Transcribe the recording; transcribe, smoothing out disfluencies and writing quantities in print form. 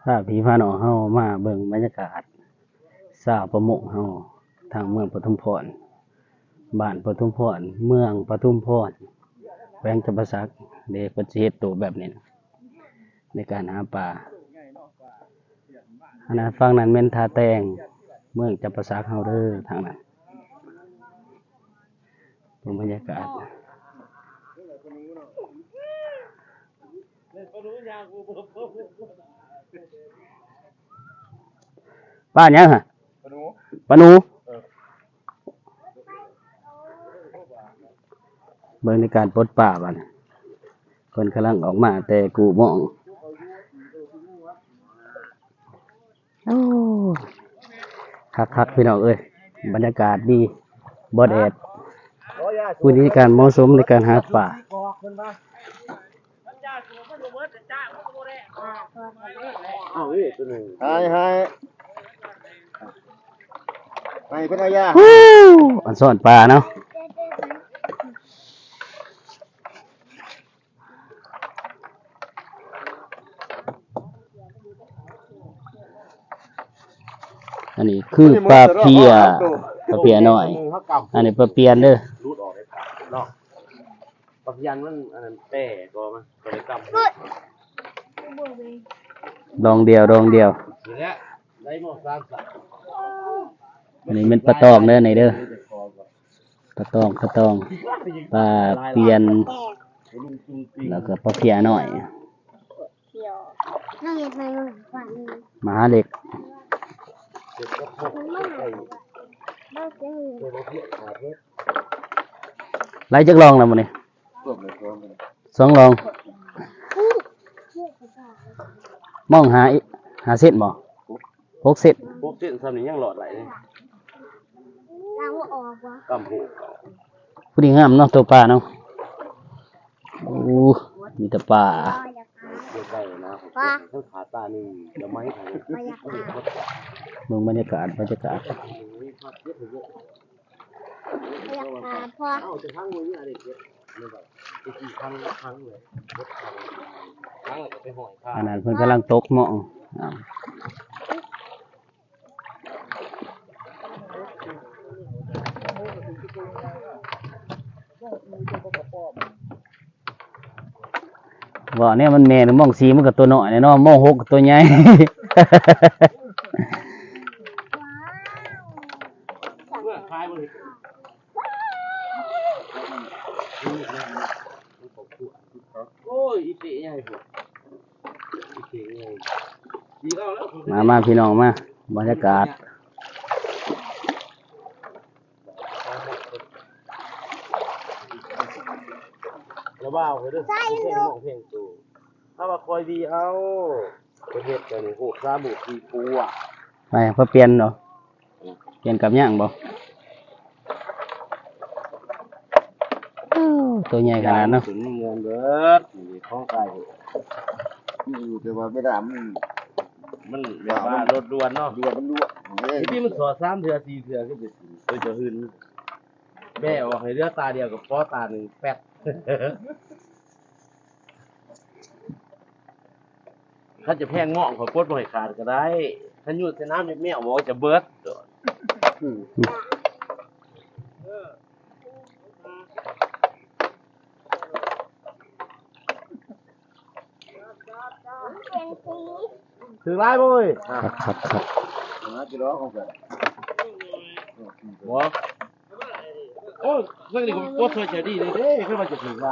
พาพี่พาน้องเฮามาเบิ่งบรรยากาศชาวประมงเฮาทางเมืองปทุมพรบ้านปทุมพรเมืองปทุมพรแขวงจำปาสักเด็กเพิ่นสิเฮ็ดตัวแบบนี้ในการหาปลาอันนั้นฝั่งนั้นแม่นท่าแตงเมืองจำปาสักเฮาเด้อทางนั้นเบิ่งบรรยากาศป้าหยังฮะปลาหนูเบิ่งในการปลดปลาบัดเพิ่นกำลังออกมาแต่กูมองโอ้คักๆพี่น้องเอ้ยบรรยากาศดีบ่แดดวิธีการเหมาะสมในการหาปลาให้เป็นอายาอันซ่อนปลาเนาะอันนี้คือปลาเพียน้อยอันนี้ปลาเปียนเด้อรูดออกได้เนาะปะยันมันอันนั้นแป้ก็มันก็ได้กำดองเดียวนี่แหละได้หมด3 สัตว์อันนี้เป็นปลาตองเด้อนี่เด้อปลาตองปลาเปียนแล้วก็ปลาเพียน้อยมหาเหล็กไล่จักลองแล้วมื้อนี้2 ลองมองหาเส้นบ่6 เส้น6 เส้นซ้ำนี่ยังหลอดไหลเลยล้างบ่ออกวะกำหูผู้ดีงามเนาะตัวปลาเนาะโอ้มีแต่ปลาใกล้ๆนะทั้งขาตานี่เดี๋ยวไม้ไผเบิ่งบรรยากาศพ่อเอาจะทั้งมื้อนี้อะไรเก็บนี่แบบกี่ครั้งเลยครั้งแล้วก็ไปห้อยค่าอันนั้นเพิ่นกำลังตกหม้องว่าเนี่ยมันแม่นมองสีมันก็ตัวน้อยเนาะมอง6ก็ตัวใหญ่โอ้ยอีเตะใหญ่พุ่นอีเตะใหญ่ดีเอาแล้วมาพี่น้องมาบรรยากาศแล้วบ้าเด้อเพลงตู่ถ้าว่าคอยดีเอาไปเฮ็ดกันนี่โหซาบุกีปูอ่ะไปเพื่อเปลี่ยนเนาะเปลี่ยนกับย่างบ่ตัวใหญ่ขนาดเนาะถึงเงินเบิดนี่ของไก่อยู่แต่ว่าไม่ได้มันแบบว่ารถด่วนเนาะมันด่วนที่มันสอด3 เทื่อ 4 เทื่อขึ้นไปตัวจะหืนแม่ออกให้เรือตาเดียวกับป้อตาหนึ่งแป๊ดถ้าจะแพงเงาะขอปลดบ่ให้ขาดก็ได้ถ้าหยุดใส่น้ำแม่เอาบ่จะเบิดถึงไรบ่เว้ยครับนะจะร้องของกันบ่โอ้ยเรื่องนี้ผมโคตรใจดีเลยเด้ขึ้นมาจะถึงไร